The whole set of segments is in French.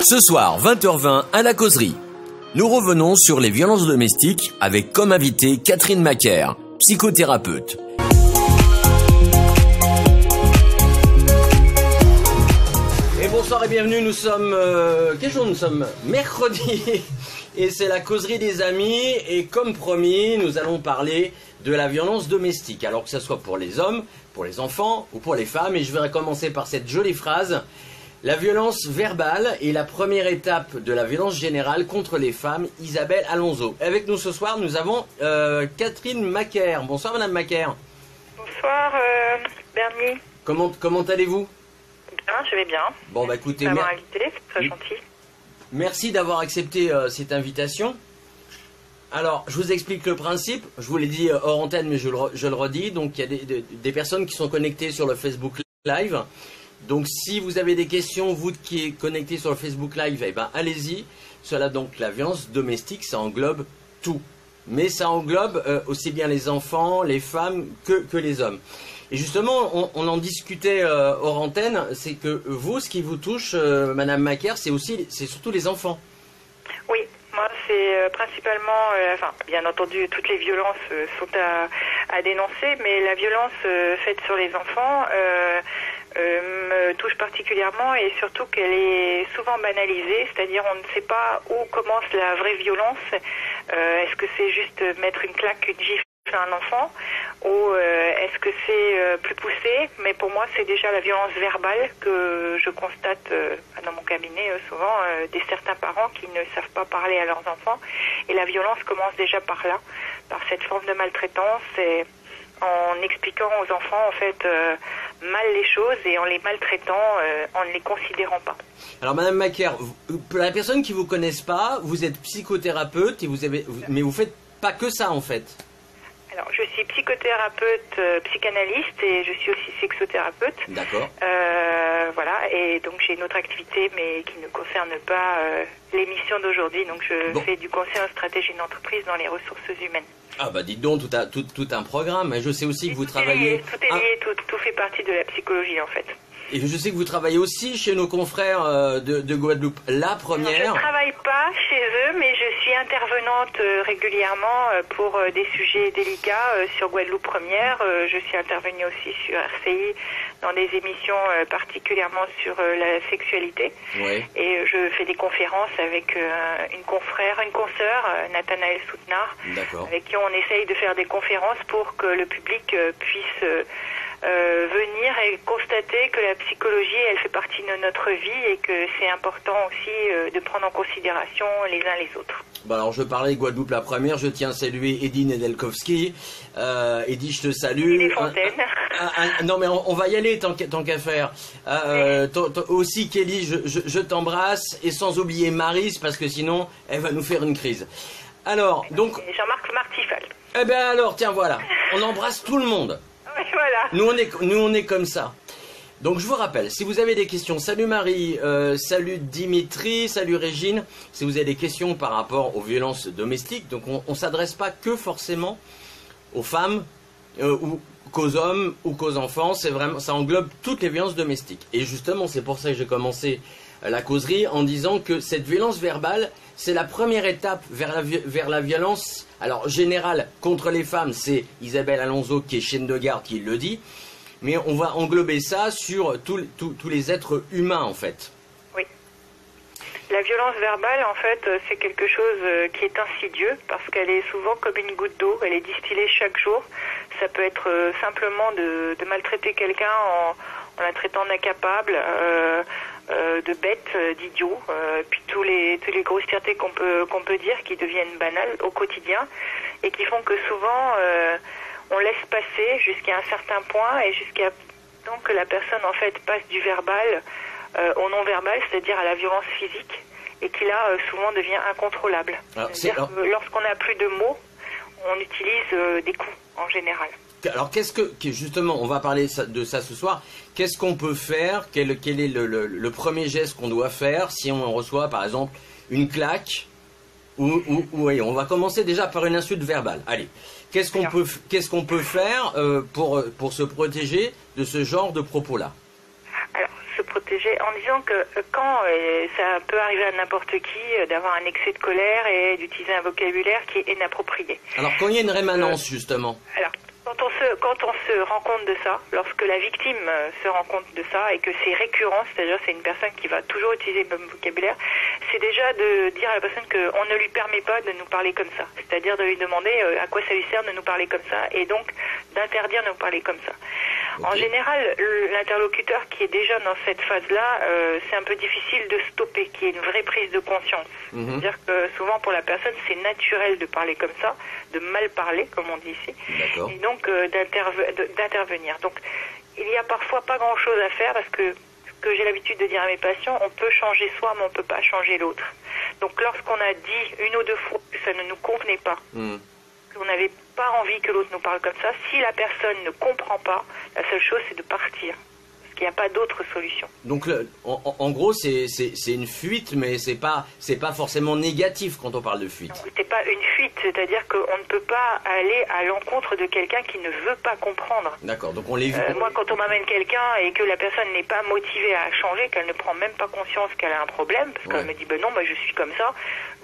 Ce soir, 20h20 à la causerie. Nous revenons sur les violences domestiques avec comme invitée Catherine Macaire, psychothérapeute. Et bonsoir et bienvenue, nous sommes... quel jour nous sommes? Mercredi. Et c'est la causerie des amis. Et comme promis, nous allons parler de la violence domestique. Alors que ce soit pour les hommes, pour les enfants ou pour les femmes. Et je vais commencer par cette jolie phrase. La violence verbale est la première étape de la violence générale contre les femmes. Isabelle Alonso. Avec nous ce soir, nous avons Catherine Macaire. Bonsoir Madame Macaire. Bonsoir Bernie. Comment allez-vous? Bien, je vais bien. Bon bah écoutez, merci d'avoir invité, c'est très gentil. Merci d'avoir accepté cette invitation. Alors, je vous explique le principe. Je vous l'ai dit hors antenne, mais je le redis. Donc, il y a des personnes qui sont connectées sur le Facebook Live. Donc, si vous avez des questions, vous qui êtes connectés sur le Facebook Live, eh ben, allez-y. Cela, donc, la violence domestique, ça englobe tout. Mais ça englobe aussi bien les enfants, les femmes que les hommes. Et justement, on en discutait hors antenne, c'est que vous, ce qui vous touche, Madame Macaire, c'est surtout les enfants. Oui, moi c'est principalement, bien entendu, toutes les violences sont à dénoncer, mais la violence faite sur les enfants me touche particulièrement et surtout qu'elle est souvent banalisée, c'est-à-dire on ne sait pas où commence la vraie violence. Est-ce que c'est juste mettre une claque, une gifle à un enfant ou est-ce que c'est plus poussé? Mais pour moi c'est déjà la violence verbale que je constate dans mon cabinet souvent des certains parents qui ne savent pas parler à leurs enfants, et la violence commence déjà par là, par cette forme de maltraitance, et en expliquant aux enfants en fait mal les choses et en les maltraitant, en ne les considérant pas. Alors Madame Macaire, pour la personne qui vous connaisse pas, vous êtes psychothérapeute et mais vous faites pas que ça en fait. Alors, je suis psychothérapeute, psychanalyste et je suis aussi sexothérapeute. D'accord. Voilà, et donc j'ai une autre activité mais qui ne concerne pas l'émission d'aujourd'hui. Donc je fais du conseil en stratégie d'entreprise dans les ressources humaines. Ah bah dites donc, tout un programme. Je sais aussi que vous travaillez... Tout est lié, tout fait partie de la psychologie en fait. Et je sais que vous travaillez aussi chez nos confrères de Guadeloupe, la première. Non, je ne travaille pas chez eux, mais je suis intervenante régulièrement pour des sujets délicats sur Guadeloupe première. Je suis intervenue aussi sur RCI dans des émissions particulièrement sur la sexualité. Ouais. Et je fais des conférences avec une consoeur, Nathanaël Soutenard, avec qui on essaye de faire des conférences pour que le public puisse... venir et constater que la psychologie elle fait partie de notre vie et que c'est important aussi de prendre en considération les uns les autres. Bon alors je parlais de Guadeloupe la première, je tiens à saluer Eddy Nedelkowski. Eddy, je te salue. Des Fontaines. Non mais on va y aller tant qu'à faire. Aussi Kelly, je t'embrasse, et sans oublier Maryse parce que sinon elle va nous faire une crise. Alors donc. Jean-Marc Martifal. Eh ben alors tiens voilà, on embrasse tout le monde. Voilà. Nous on est comme ça. Donc je vous rappelle, si vous avez des questions, salut Marie, salut Dimitri, salut Régine, si vous avez des questions par rapport aux violences domestiques, donc on s'adresse pas que forcément aux femmes ou qu'aux hommes ou qu'aux enfants, c'est vraiment, ça englobe toutes les violences domestiques. Et justement, c'est pour ça que j'ai commencé la causerie en disant que cette violence verbale, c'est la première étape vers la violence, alors générale contre les femmes, c'est Isabelle Alonso qui est chienne de garde qui le dit, mais on va englober ça sur tous les êtres humains en fait. Oui. La violence verbale en fait c'est quelque chose qui est insidieux parce qu'elle est souvent comme une goutte d'eau, elle est distillée chaque jour. Ça peut être simplement de maltraiter quelqu'un en la traitant d'incapable, de bête, d'idiot, puis tous les grossièretés qu'on peut dire qui deviennent banales au quotidien et qui font que souvent on laisse passer jusqu'à un certain point et jusqu'à temps que la personne en fait passe du verbal au non-verbal, c'est-à-dire à la violence physique, et qui là souvent devient incontrôlable. Lorsqu'on n'a plus de mots, on utilise des coups en général. Alors justement, on va parler de ça ce soir. Qu'est-ce qu'on peut faire? Quel est le premier geste qu'on doit faire si on reçoit par exemple une claque oui, on va commencer déjà par une insulte verbale. Allez, qu'est-ce qu'on peut faire pour se protéger de ce genre de propos-là? Alors, se protéger en disant que quand ça peut arriver à n'importe qui d'avoir un excès de colère et d'utiliser un vocabulaire qui est inapproprié. Alors quand il y a une rémanence justement. Alors quand on se rend compte de ça, lorsque la victime se rend compte de ça et que c'est récurrent, c'est-à-dire c'est une personne qui va toujours utiliser le même vocabulaire, c'est déjà de dire à la personne qu'on ne lui permet pas de nous parler comme ça. C'est-à-dire de lui demander à quoi ça lui sert de nous parler comme ça et donc d'interdire de nous parler comme ça. Okay. En général, l'interlocuteur qui est déjà dans cette phase-là, c'est un peu difficile de stopper, qu'il y ait une vraie prise de conscience. C'est-à-dire que souvent pour la personne, c'est naturel de parler comme ça, de mal parler, comme on dit ici, et donc d'intervenir. Donc il n'y a parfois pas grand-chose à faire parce que ce que j'ai l'habitude de dire à mes patients, on peut changer soi, mais on ne peut pas changer l'autre. Donc lorsqu'on a dit une ou deux fois que ça ne nous convenait pas, qu'on n'avait pas envie que l'autre nous parle comme ça, si la personne ne comprend pas, la seule chose c'est de partir. Parce qu'il n'y a pas d'autre solution. Donc en gros c'est une fuite, mais c'est pas forcément négatif quand on parle de fuite. C'est pas une fuite, c'est-à-dire qu'on ne peut pas aller à l'encontre de quelqu'un qui ne veut pas comprendre. D'accord, donc on les vit. Moi quand on m'amène quelqu'un et que la personne n'est pas motivée à changer, qu'elle ne prend même pas conscience qu'elle a un problème, parce qu'elle me dit ben non, moi je suis comme ça,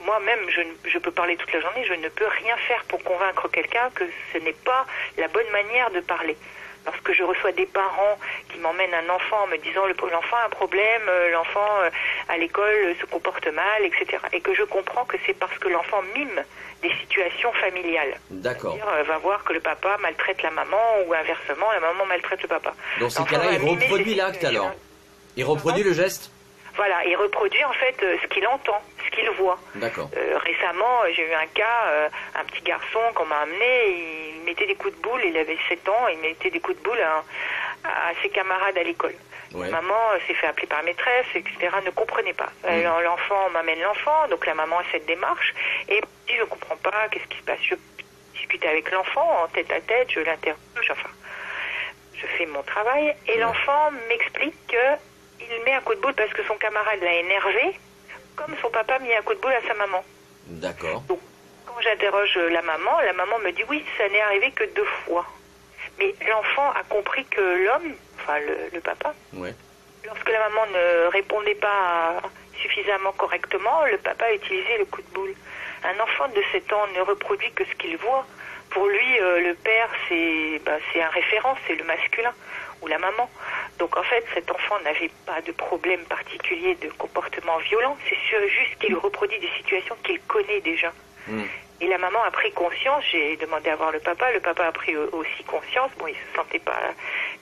moi-même je peux parler toute la journée, je ne peux rien faire pour convaincre quelqu'un que ce n'est pas la bonne manière de parler. Lorsque je reçois des parents qui m'emmènent un enfant en me disant l'enfant a un problème, l'enfant à l'école se comporte mal, etc. Et que je comprends que c'est parce que l'enfant mime des situations familiales. D'accord. C'est-à-dire va voir que le papa maltraite la maman ou inversement, la maman maltraite le papa. Dans ces cas-là, il reproduit l'acte alors. Il reproduit le geste. Voilà, il reproduit en fait ce qu'il entend, ce qu'il voit. D'accord. Récemment, j'ai eu un cas, un petit garçon qu'on m'a amené, il mettait des coups de boule, il avait 7 ans, il mettait des coups de boule à ses camarades à l'école. Ouais. Maman s'est fait appeler par la maîtresse, etc., ne comprenait pas. L'enfant m'amène l'enfant, donc la maman a cette démarche, et dit je ne comprends pas, qu'est-ce qui se passe. Je discute avec l'enfant en tête à tête, je l'interroge, enfin, je fais mon travail, et l'enfant m'explique que il met un coup de boule parce que son camarade l'a énervé, comme son papa mit un coup de boule à sa maman. D'accord. Donc, quand j'interroge la maman me dit oui, ça n'est arrivé que 2 fois. Mais l'enfant a compris que l'homme, enfin le papa, lorsque la maman ne répondait pas suffisamment correctement, le papa a utilisé le coup de boule. Un enfant de 7 ans ne reproduit que ce qu'il voit. Pour lui, le père, c'est un référent, c'est le masculin, ou la maman. Donc en fait, cet enfant n'avait pas de problème particulier de comportement violent, c'est juste qu'il reproduit des situations qu'il connaît déjà. Et la maman a pris conscience, j'ai demandé à voir le papa a pris aussi conscience, bon il se sentait pas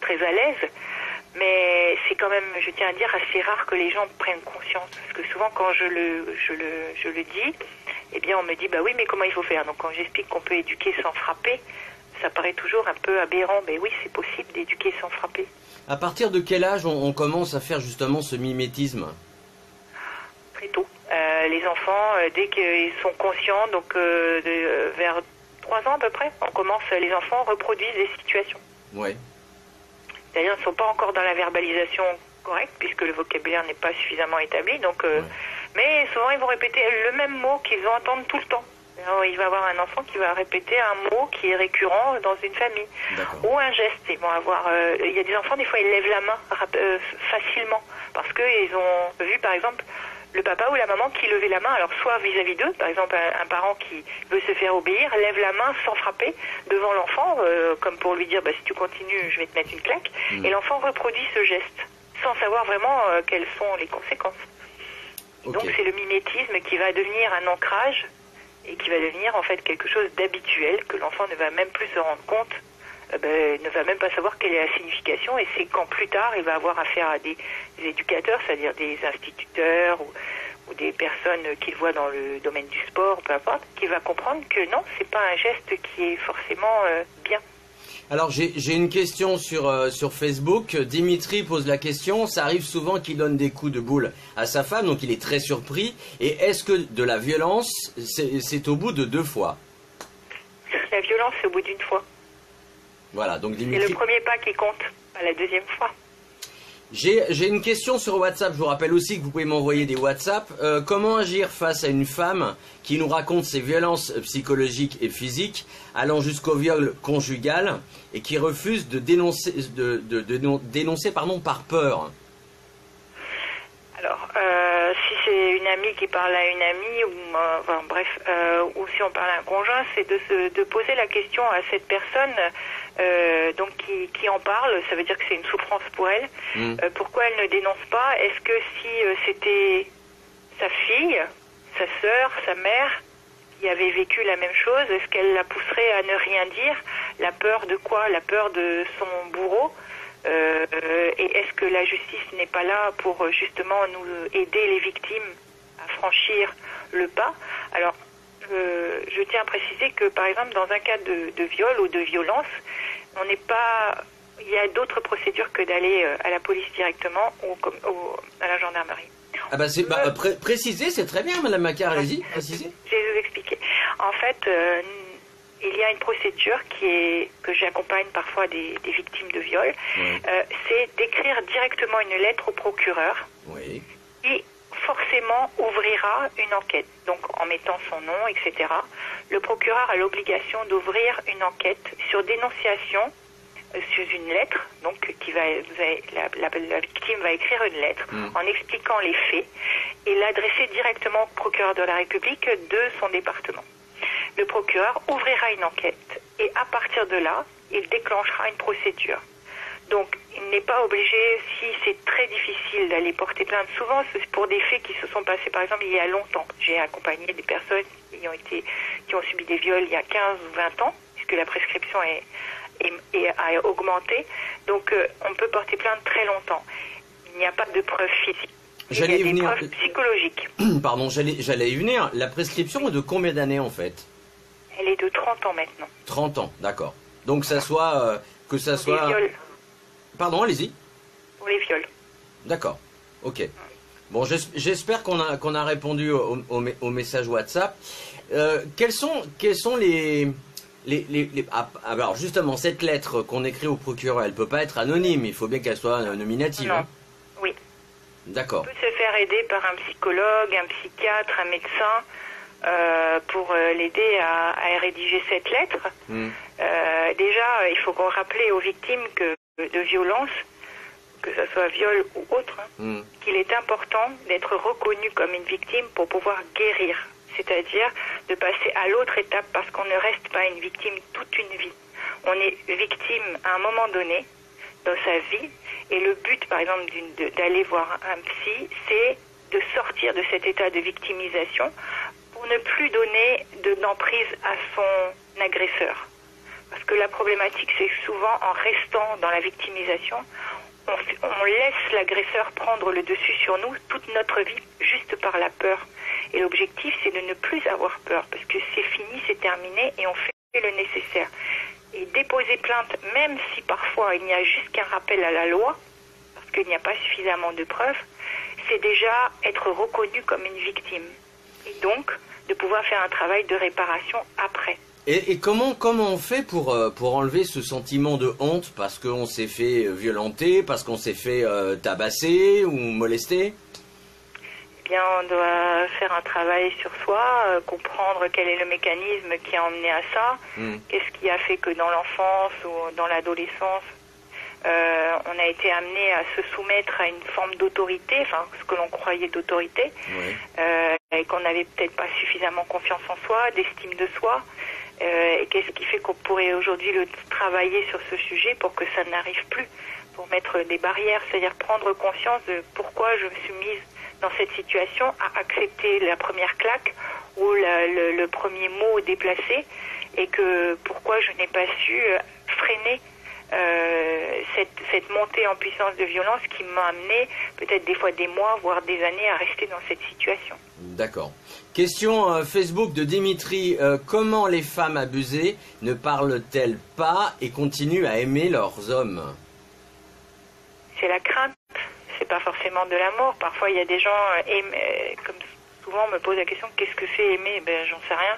très à l'aise, mais c'est quand même, je tiens à dire, assez rare que les gens prennent conscience, parce que souvent quand je le dis, eh bien on me dit bah oui mais comment il faut faire, donc quand j'explique qu'on peut éduquer sans frapper, ça paraît toujours un peu aberrant, mais oui c'est possible d'éduquer sans frapper. À partir de quel âge on commence à faire justement ce mimétisme? Très tôt. Les enfants, dès qu'ils sont conscients, donc vers 3 ans à peu près, les enfants reproduisent des situations. Oui. C'est-à-dire qu'ils ne sont pas encore dans la verbalisation correcte, puisque le vocabulaire n'est pas suffisamment établi. Donc, mais souvent, ils vont répéter le même mot qu'ils vont entendre tout le temps. Alors, il va y avoir un enfant qui va répéter un mot qui est récurrent dans une famille. Ou un geste. Ils vont avoir. Il y a des enfants, des fois, ils lèvent la main facilement. Parce qu'ils ont vu, par exemple, le papa ou la maman qui levait la main, alors soit vis-à-vis d'eux, par exemple un parent qui veut se faire obéir, lève la main sans frapper devant l'enfant, comme pour lui dire bah, si tu continues, je vais te mettre une claque. Et l'enfant reproduit ce geste, sans savoir vraiment quelles sont les conséquences. Donc c'est le mimétisme qui va devenir un ancrage et qui va devenir en fait quelque chose d'habituel, que l'enfant ne va même plus se rendre compte, ne va même pas savoir quelle est la signification, et c'est quand plus tard il va avoir affaire à des éducateurs, c'est-à-dire des instituteurs ou des personnes qu'il voit dans le domaine du sport, peu importe, qu'il va comprendre que non, c'est pas un geste qui est forcément bien. Alors j'ai une question sur Facebook. Dimitri pose la question, ça arrive souvent qu'il donne des coups de boule à sa femme, donc il est très surpris. Et est-ce que de la violence, c'est au bout de 2 fois? La violence, c'est au bout d'une fois. Voilà, donc Dimitri... C'est le premier pas qui compte, pas la deuxième fois. J'ai une question sur WhatsApp, je vous rappelle aussi que vous pouvez m'envoyer des WhatsApp. Comment agir face à une femme qui nous raconte ses violences psychologiques et physiques, allant jusqu'au viol conjugal, et qui refuse de dénoncer par peur? Alors, si c'est une amie qui parle à une amie, ou enfin, bref, ou si on parle à un conjoint, c'est de poser la question à cette personne donc qui en parle. Ça veut dire que c'est une souffrance pour elle. Pourquoi elle ne dénonce pas? Est-ce que si c'était sa fille, sa sœur, sa mère qui avait vécu la même chose, est-ce qu'elle la pousserait à ne rien dire? La peur de quoi? La peur de son bourreau? Et est-ce que la justice n'est pas là pour justement nous aider les victimes à franchir le pas? Alors, je tiens à préciser que par exemple dans un cas de viol ou de violence, on n'est pas, il y a d'autres procédures que d'aller à la police directement ou à la gendarmerie. Ah bah préciser, c'est très bien, Madame Macquart, allez-y, précisez. Je vais vous expliquer. En fait, il y a une procédure que j'accompagne parfois des victimes de viol. Oui. C'est d'écrire directement une lettre au procureur. Oui. Qui forcément ouvrira une enquête. Donc en mettant son nom, etc. Le procureur a l'obligation d'ouvrir une enquête sur dénonciation sur une lettre, donc la victime va écrire une lettre en expliquant les faits et l'adresser directement au procureur de la République de son département. Le procureur ouvrira une enquête et à partir de là, il déclenchera une procédure. Donc, il n'est pas obligé, si c'est très difficile d'aller porter plainte, souvent c'est pour des faits qui se sont passés, par exemple, il y a longtemps. J'ai accompagné des personnes qui ont subi des viols il y a 15 ou 20 ans, puisque la prescription a augmenté. Donc, on peut porter plainte très longtemps. Il n'y a pas de preuves physiques. Il y a des preuves psychologiques. Pardon, j'allais y venir. La prescription est de combien d'années, en fait? Elle est de 30 ans maintenant. 30 ans, d'accord. Donc, ça soit... que ça soit... Les viols. Pardon, allez-y. Pour les viols. D'accord, ok. Bon, j'espère qu'on a répondu au message WhatsApp. Quels sont les alors justement, cette lettre qu'on écrit au procureur, elle peut pas être anonyme, il faut bien qu'elle soit nominative. Non. Hein. Oui. D'accord. On peut se faire aider par un psychologue, un psychiatre, un médecin pour l'aider à rédiger cette lettre. Déjà, il faut rappeler aux victimes de violence, que ce soit viol ou autre, qu'il est important d'être reconnu comme une victime pour pouvoir guérir. C'est-à-dire de passer à l'autre étape parce qu'on ne reste pas une victime toute une vie. On est victime à un moment donné dans sa vie et le but, par exemple, d'aller voir un psy, c'est de sortir de cet état de victimisation pour ne plus donner d'emprise à son agresseur. Parce que la problématique, c'est que souvent, en restant dans la victimisation, on laisse l'agresseur prendre le dessus sur nous toute notre vie juste par la peur. Et l'objectif, c'est de ne plus avoir peur, parce que c'est fini, c'est terminé, et on fait le nécessaire. Et déposer plainte, même si parfois il n'y a juste qu'un rappel à la loi, parce qu'il n'y a pas suffisamment de preuves, c'est déjà être reconnu comme une victime. Et donc, de pouvoir faire un travail de réparation après. Et comment on fait pour enlever ce sentiment de honte parce qu'on s'est fait violenter, parce qu'on s'est fait tabasser ou molester? Eh bien, on doit faire un travail sur soi, comprendre quel est le mécanisme qui a emmené à ça, qu'est-ce qui a fait que dans l'enfance ou dans l'adolescence, on a été amené à se soumettre à une forme d'autorité, enfin ce que l'on croyait d'autorité, et qu'on n'avait peut-être pas suffisamment confiance en soi, d'estime de soi. Et qu'est-ce qui fait qu'on pourrait aujourd'hui travailler sur ce sujet pour que ça n'arrive plus, pour mettre des barrières, c'est-à-dire prendre conscience de pourquoi je me suis mise dans cette situation, à accepter la première claque ou le premier mot déplacé, et que pourquoi je n'ai pas su freiner cette montée en puissance de violence qui m'a amené peut-être des fois des mois, voire des années à rester dans cette situation. D'accord. Question Facebook de Dimitri. Comment les femmes abusées ne parlent-elles pas et continuent à aimer leurs hommes? C'est la crainte. C'est pas forcément de l'amour. Parfois, il y a des gens, comme souvent on me pose la question, qu'est-ce que c'est aimer? Ben, j'en sais rien.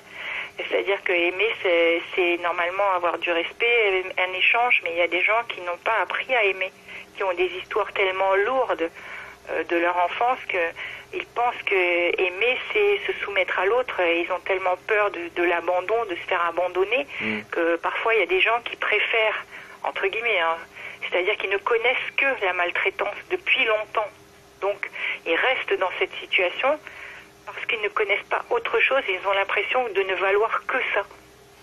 C'est-à-dire que aimer, c'est normalement avoir du respect, un échange, mais il y a des gens qui n'ont pas appris à aimer, qui ont des histoires tellement lourdes de leur enfance qu'ils pensent que aimer, c'est se soumettre à l'autre, et ils ont tellement peur de l'abandon, de se faire abandonner, que parfois il y a des gens qui préfèrent, entre guillemets, c'est-à-dire qu'ils ne connaissent que la maltraitance depuis longtemps. Donc, ils restent dans cette situation parce qu'ils ne connaissent pas autre chose et ils ont l'impression de ne valoir que ça.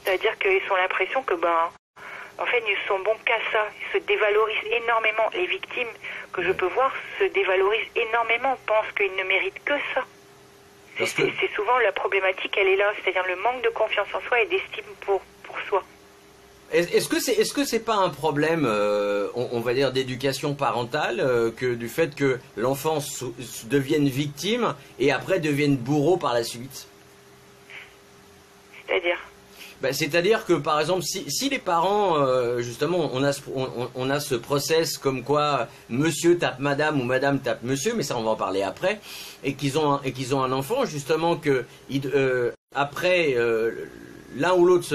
C'est-à-dire qu'ils ont l'impression que, en fait, ils sont bons qu'à ça. Ils se dévalorisent énormément. Les victimes que je peux voir se dévalorisent énormément, pensent qu'ils ne méritent que ça. C'est souvent la problématique, elle est là, c'est-à-dire le manque de confiance en soi et d'estime pour soi. Est-ce que c'est pas un problème, on va dire, d'éducation parentale, que du fait que l'enfant devienne victime et après devienne bourreau par la suite? C'est-à-dire? C'est-à-dire que, par exemple, si les parents, justement, on a ce process comme quoi monsieur tape madame ou madame tape monsieur, mais ça on va en parler après, et qu'ils ont un enfant, justement, que après l'un ou l'autre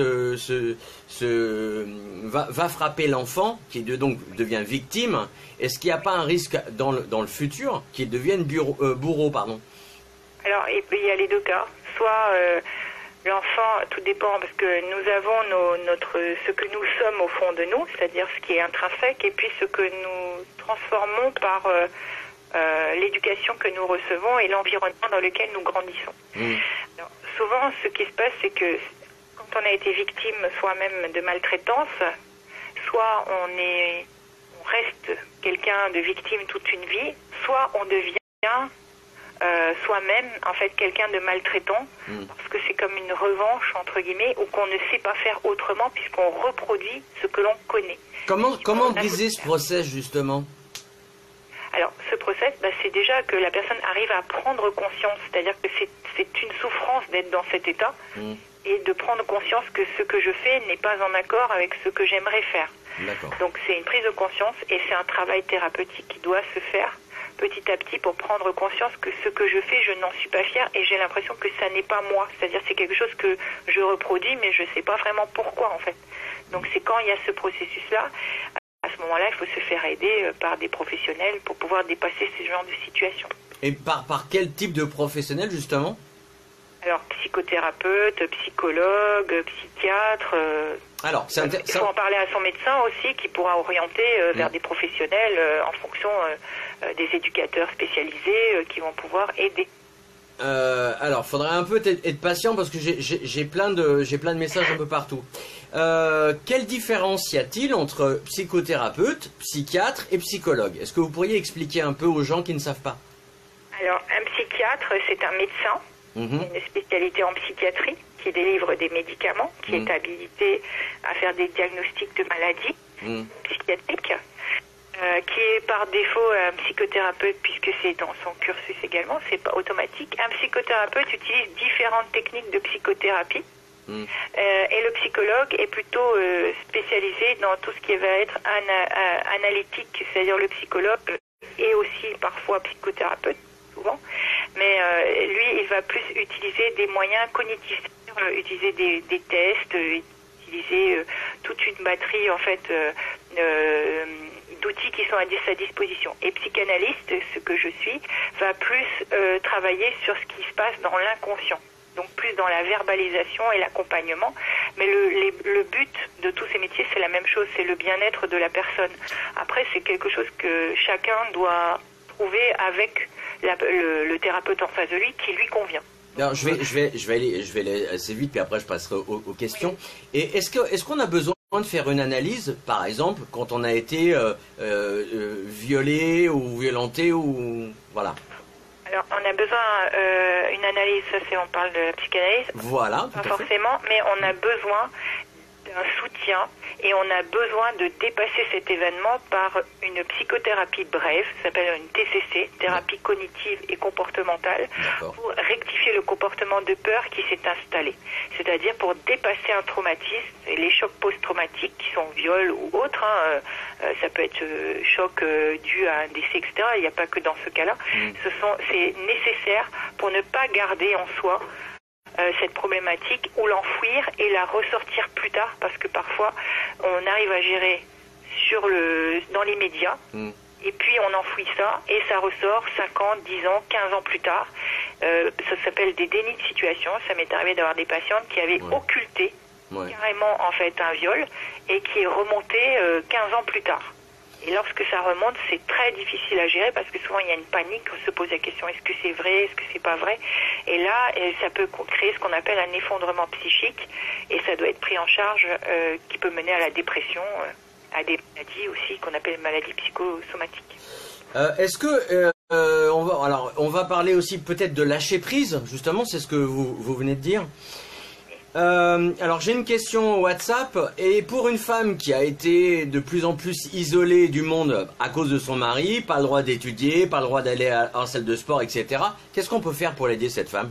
va frapper l'enfant, qui donc devient victime. Est-ce qu'il n'y a pas un risque dans le futur qu'il devienne bourreau, pardon? Alors, il y a les deux cas. Soit l'enfant, tout dépend, parce que nous avons ce que nous sommes au fond de nous, c'est-à-dire ce qui est intrinsèque, et puis ce que nous transformons par l'éducation que nous recevons et l'environnement dans lequel nous grandissons. Alors, souvent, ce qui se passe, c'est que quand on a été victime soi-même de maltraitance, soit on reste quelqu'un de victime toute une vie, soit on devient soi-même en fait quelqu'un de maltraitant, parce que c'est comme une revanche entre guillemets, ou qu'on ne sait pas faire autrement puisqu'on reproduit ce que l'on connaît. Comment briser ce process justement? Alors ce process, c'est déjà que la personne arrive à prendre conscience, c'est-à-dire que c'est une souffrance d'être dans cet état et de prendre conscience que ce que je fais n'est pas en accord avec ce que j'aimerais faire. Donc c'est une prise de conscience et c'est un travail thérapeutique qui doit se faire petit à petit pour prendre conscience que ce que je fais, je n'en suis pas fière et j'ai l'impression que ça n'est pas moi. C'est-à-dire c'est quelque chose que je reproduis mais je ne sais pas vraiment pourquoi en fait. Donc c'est quand il y a ce processus-là, à ce moment-là, il faut se faire aider par des professionnels pour pouvoir dépasser ce genre de situation. Et par quel type de professionnel justement? Alors psychothérapeute, psychologue, psychiatre. Alors, il faut en parler à son médecin aussi qui pourra orienter vers des professionnels en fonction des éducateurs spécialisés qui vont pouvoir aider. Alors, faudrait un peu être patient parce que j'ai plein de messages un peu partout. Quelle différence y a-t-il entre psychothérapeute, psychiatre et psychologue? Est-ce que vous pourriez expliquer un peu aux gens qui ne savent pas? Alors, un psychiatre, c'est un médecin, une spécialité en psychiatrie, qui délivre des médicaments, qui est habilité à faire des diagnostics de maladies psychiatriques, qui est par défaut un psychothérapeute, puisque c'est dans son cursus également, c'est pas automatique. Un psychothérapeute utilise différentes techniques de psychothérapie, et le psychologue est plutôt spécialisé dans tout ce qui va être analytique, c'est-à-dire le psychologue est aussi parfois psychothérapeute, souvent, mais lui, il va plus utiliser des moyens cognitifs, utiliser des tests, utiliser toute une batterie en fait d'outils qui sont à sa disposition. Et psychanalyste, ce que je suis, va plus travailler sur ce qui se passe dans l'inconscient, donc plus dans la verbalisation et l'accompagnement. Mais le but de tous ces métiers, c'est la même chose, c'est le bien-être de la personne. Après, c'est quelque chose que chacun doit trouver avec le thérapeute en face de lui qui lui convient. Alors, je vais aller assez vite, puis après je passerai aux questions. Et est-ce qu'on a besoin de faire une analyse, par exemple, quand on a été violé ou violenté ou voilà? Alors, on a besoin une analyse, ça c'est on parle de psychanalyse. Voilà. Pas forcément, mais on a besoin d'un soutien et on a besoin de dépasser cet événement par une psychothérapie brève, ça s'appelle une TCC, thérapie cognitive et comportementale, pour rectifier le comportement de peur qui s'est installé. C'est-à-dire pour dépasser un traumatisme et les chocs post-traumatiques qui sont viol ou autres, ça peut être choc dû à un décès, etc. Il n'y a pas que dans ce cas-là. C'est nécessaire pour ne pas garder en soi cette problématique ou l'enfouir et la ressortir plus tard, parce que parfois on arrive à gérer dans l'immédiat et puis on enfouit ça et ça ressort 5 ans, 10 ans, 15 ans plus tard. Ça s'appelle des dénis de situation. Ça m'est arrivé d'avoir des patientes qui avaient occulté carrément en fait un viol et qui est remonté 15 ans plus tard. Et lorsque ça remonte, c'est très difficile à gérer parce que souvent il y a une panique, on se pose la question est-ce que c'est vrai, est-ce que c'est pas vrai. Et là, ça peut créer ce qu'on appelle un effondrement psychique et ça doit être pris en charge qui peut mener à la dépression, à des maladies aussi qu'on appelle maladies psychosomatiques. Est-ce que on va parler aussi peut-être de lâcher prise, justement, c'est ce que vous venez de dire. Alors j'ai une question WhatsApp, et pour une femme qui a été de plus en plus isolée du monde à cause de son mari, pas le droit d'étudier, pas le droit d'aller en salle de sport, etc. Qu'est-ce qu'on peut faire pour l'aider, cette femme?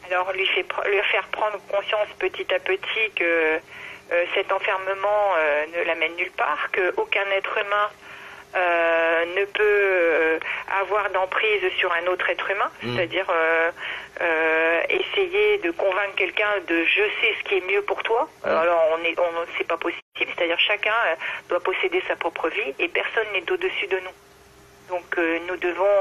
Alors lui faire prendre conscience petit à petit que cet enfermement ne l'amène nulle part, qu'aucun être humain ne peut avoir d'emprise sur un autre être humain, c'est-à-dire essayer de convaincre quelqu'un de je sais ce qui est mieux pour toi. Alors c'est pas possible, c'est-à-dire chacun doit posséder sa propre vie et personne n'est au-dessus de nous. Donc nous devons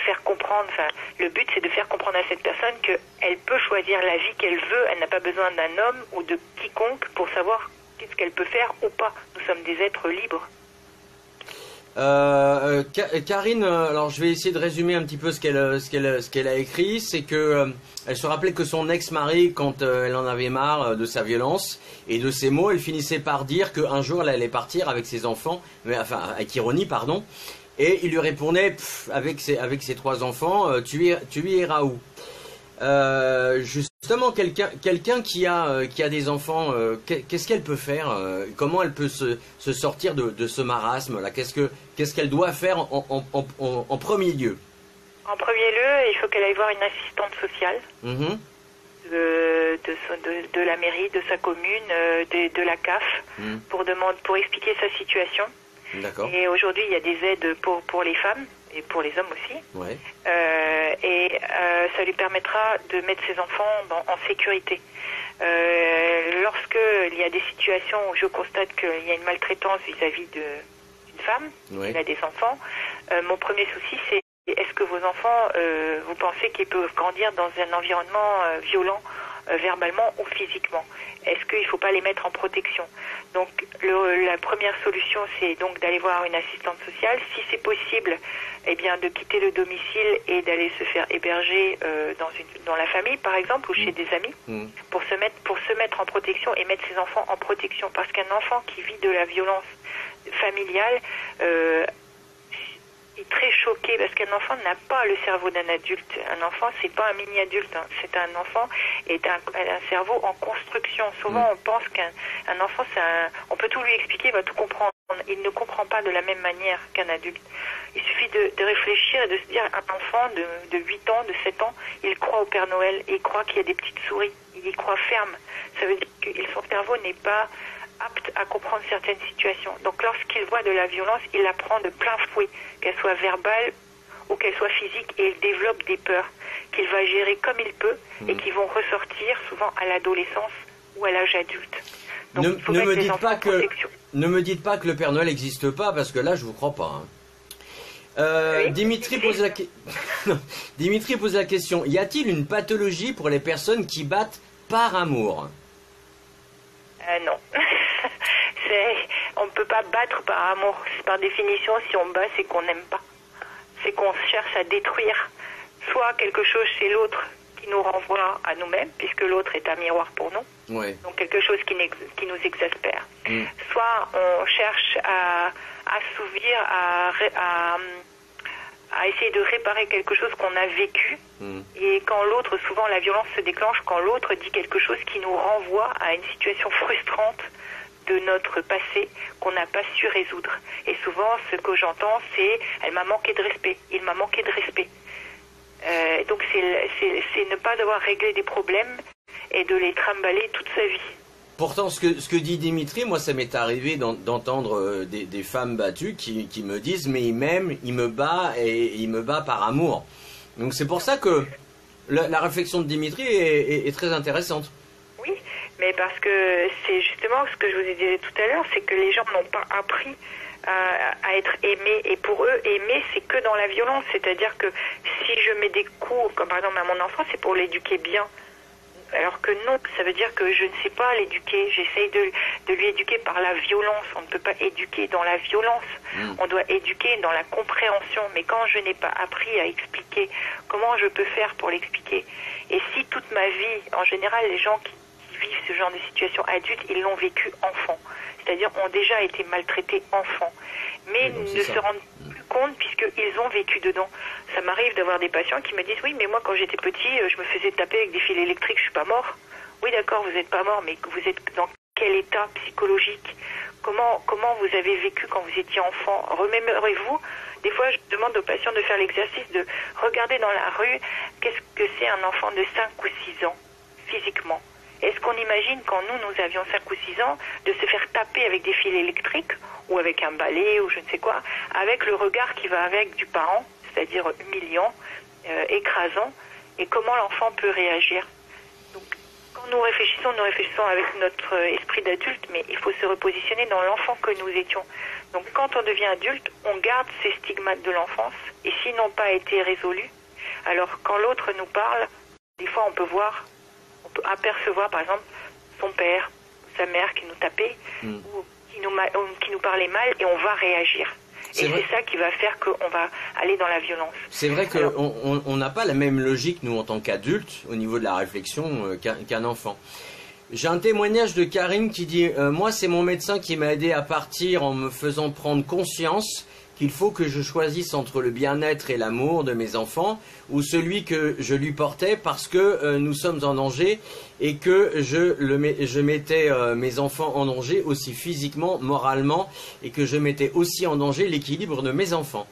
faire comprendre, le but c'est de faire comprendre à cette personne qu'elle peut choisir la vie qu'elle veut, elle n'a pas besoin d'un homme ou de quiconque pour savoir qu'est-ce qu'elle peut faire ou pas. Nous sommes des êtres libres. Karine, alors je vais essayer de résumer un petit peu ce qu'elle a écrit. C'est que elle se rappelait que son ex-mari, quand elle en avait marre de sa violence et de ses mots, elle finissait par dire qu'un jour elle allait partir avec ses enfants, enfin avec ironie, pardon. Et il lui répondait avec ses 3 enfants, tu iras où? Justement, quelqu'un qui a des enfants, qu'est-ce qu'elle peut faire? Comment elle peut se sortir de ce marasme là? Qu'est-ce qu'elle doit faire en premier lieu? En premier lieu, il faut qu'elle aille voir une assistante sociale de la mairie, de sa commune, de la CAF, pour expliquer sa situation. D'accord. Et aujourd'hui, il y a des aides pour les femmes et pour les hommes aussi. Ouais. Ça lui permettra de mettre ses enfants en sécurité. Lorsque il y a des situations où je constate qu'il y a une maltraitance vis-à-vis d'une femme, ouais, qui a des enfants, mon premier souci c'est est-ce que vos enfants, vous pensez qu'ils peuvent grandir dans un environnement violent, verbalement ou physiquement? Est-ce qu'il ne faut pas les mettre en protection? Donc la première solution, c'est donc d'aller voir une assistante sociale. Si c'est possible, eh bien de quitter le domicile et d'aller se faire héberger dans la famille, par exemple, ou chez des amis, pour se mettre en protection et mettre ses enfants en protection. Parce qu'un enfant qui vit de la violence familiale est très choqué, parce qu'un enfant n'a pas le cerveau d'un adulte. Un enfant, c'est pas un mini-adulte, hein. C'est un enfant et un cerveau en construction. Souvent, on pense qu'un enfant, on peut tout lui expliquer, il va tout comprendre. Il ne comprend pas de la même manière qu'un adulte. Il suffit de réfléchir et de se dire, un enfant de 8 ans, de 7 ans, il croit au Père Noël, et il croit qu'il y a des petites souris. Il y croit ferme. Ça veut dire que son cerveau n'est pas apte à comprendre certaines situations. Donc lorsqu'il voit de la violence, il la prend de plein fouet, qu'elle soit verbale ou qu'elle soit physique, et il développe des peurs qu'il va gérer comme il peut et qui vont ressortir souvent à l'adolescence ou à l'âge adulte. Donc, ne me dites pas que le Père Noël n'existe pas, parce que là je vous crois pas. Oui, Dimitri pose la question, y a-t-il une pathologie pour les personnes qui battent par amour? Non. On ne peut pas battre par amour. Par définition, si on bat, c'est qu'on n'aime pas. C'est qu'on cherche à détruire soit quelque chose chez l'autre qui nous renvoie à nous-mêmes, puisque l'autre est un miroir pour nous. Ouais. Donc quelque chose qui nous exaspère. Soit on cherche à assouvir, à essayer de réparer quelque chose qu'on a vécu. Et quand l'autre, souvent la violence se déclenche quand l'autre dit quelque chose qui nous renvoie à une situation frustrante de notre passé qu'on n'a pas su résoudre. Et souvent, ce que j'entends, c'est « elle m'a manqué de respect, il m'a manqué de respect ». Donc c'est ne pas devoir régler des problèmes et de les trimballer toute sa vie. Pourtant, ce que dit Dimitri, moi ça m'est arrivé d'entendre des femmes battues qui me disent « mais il m'aime, il me bat et il me bat par amour ». Donc c'est pour ça que la réflexion de Dimitri est très intéressante. Oui, mais parce que c'est justement ce que je vous ai dit tout à l'heure, c'est que les gens n'ont pas appris à être aimés. Et pour eux, aimer, c'est que dans la violence. C'est-à-dire que si je mets des coups, comme par exemple à mon enfant, c'est pour l'éduquer bien. Alors que non, ça veut dire que je ne sais pas l'éduquer. J'essaye de lui éduquer par la violence. On ne peut pas éduquer dans la violence. On doit éduquer dans la compréhension. Mais quand je n'ai pas appris à expliquer, comment je peux faire pour l'expliquer? Et si toute ma vie, en général, les gens qui vivent ce genre de situation adulte, ils l'ont vécu enfant. C'est-à-dire ont déjà été maltraités enfant. Mais ne se rendent plus compte puisqu'ils ont vécu dedans. Ça m'arrive d'avoir des patients qui me disent « Oui, mais moi quand j'étais petit, je me faisais taper avec des fils électriques, je suis pas mort. » Oui, d'accord, vous n'êtes pas mort, mais vous êtes dans quel état psychologique? Comment vous avez vécu quand vous étiez enfant? Remémorez-vous. Des fois, je demande aux patients de faire l'exercice de regarder dans la rue qu'est-ce que c'est un enfant de 5 ou 6 ans, physiquement. Est-ce qu'on imagine, quand nous avions 5 ou 6 ans, de se faire taper avec des fils électriques ou avec un balai ou je ne sais quoi, avec le regard qui va avec du parent, c'est-à-dire humiliant, écrasant, et comment l'enfant peut réagir? Donc, quand nous réfléchissons avec notre esprit d'adulte, mais il faut se repositionner dans l'enfant que nous étions. Donc quand on devient adulte, on garde ces stigmates de l'enfance, et s'ils n'ont pas été résolus, alors quand l'autre nous parle, des fois on peut apercevoir par exemple son père, sa mère qui nous tapait, ou qui nous parlait mal, et on va réagir. Et c'est ça qui va faire qu'on va aller dans la violence. C'est vrai qu'on n'a pas la même logique, nous, en tant qu'adultes, au niveau de la réflexion, qu'un enfant. J'ai un témoignage de Karine qui dit « Moi, c'est mon médecin qui m'a aidé à partir en me faisant prendre conscience qu'il faut que je choisisse entre le bien-être et l'amour de mes enfants ou celui que je lui portais parce que nous sommes en danger et que je mettais mes enfants en danger aussi physiquement, moralement et que je mettais aussi en danger l'équilibre de mes enfants. »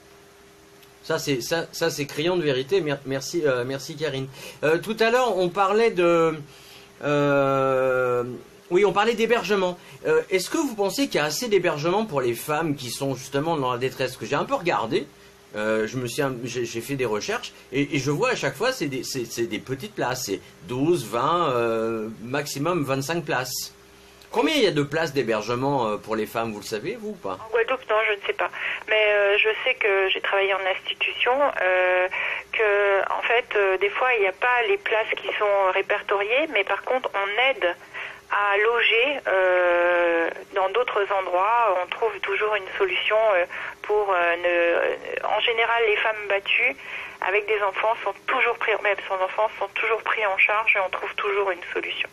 Ça c'est criant de vérité. Merci, merci Karine. Tout à l'heure on parlait de... oui, on parlait d'hébergement. Est-ce que vous pensez qu'il y a assez d'hébergement pour les femmes qui sont justement dans la détresse? Parce que j'ai un peu regardé, j'ai fait des recherches et je vois à chaque fois c'est des petites places, c'est 12, 20, maximum 25 places. Combien il y a de places d'hébergement pour les femmes, vous le savez, vous ou pas? En Guadeloupe, non, je ne sais pas. Mais je sais que j'ai travaillé en institution, que en fait, des fois, il n'y a pas les places qui sont répertoriées, mais par contre, on aide à loger dans d'autres endroits. On trouve toujours une solution pour... En général, les femmes battues avec des enfants sont toujours pris, même sans enfants, sont toujours pris en charge et on trouve toujours une solution.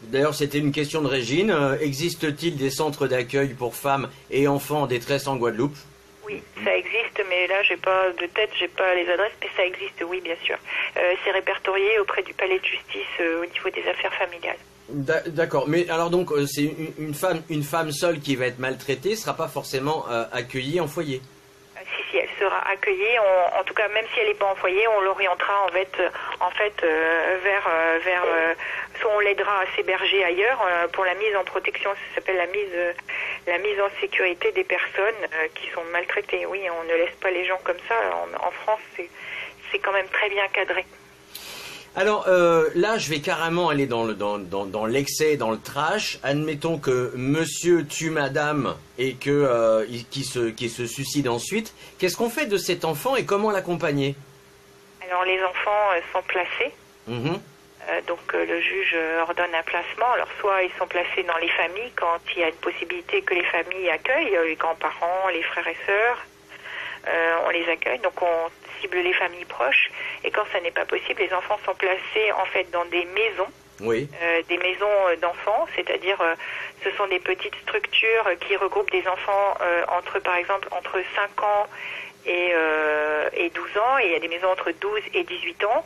D'ailleurs, c'était une question de Régine. Existe-t-il des centres d'accueil pour femmes et enfants en détresse en Guadeloupe? Oui, ça existe, mais là, j'ai pas de tête, j'ai pas les adresses, mais ça existe, oui, bien sûr. C'est répertorié auprès du palais de justice au niveau des affaires familiales. D'accord, mais alors donc, c'est une femme seule qui va être maltraitée, ne sera pas forcément accueillie en foyer? Si, elle sera accueillie, en tout cas, même si elle n'est pas en foyer, on l'orientera en fait vers soit on l'aidera à s'héberger ailleurs pour la mise en protection, ça s'appelle la mise en sécurité des personnes qui sont maltraitées. Oui, on ne laisse pas les gens comme ça. En France, c'est quand même très bien cadré. Alors là, je vais carrément aller dans l'excès, dans le trash. Admettons que monsieur tue madame et qui se suicide ensuite. Qu'est-ce qu'on fait de cet enfant et comment l'accompagner? Alors les enfants sont placés. Donc le juge ordonne un placement. Alors soit ils sont placés dans les familles quand il y a une possibilité que les familles accueillent, les grands-parents, les frères et sœurs. On les accueille, donc on cible les familles proches. Et quand ça n'est pas possible, les enfants sont placés en fait dans des maisons. Oui. Des maisons d'enfants, c'est-à-dire ce sont des petites structures qui regroupent des enfants par exemple entre 5 ans et 12 ans, et il y a des maisons entre 12 et 18 ans.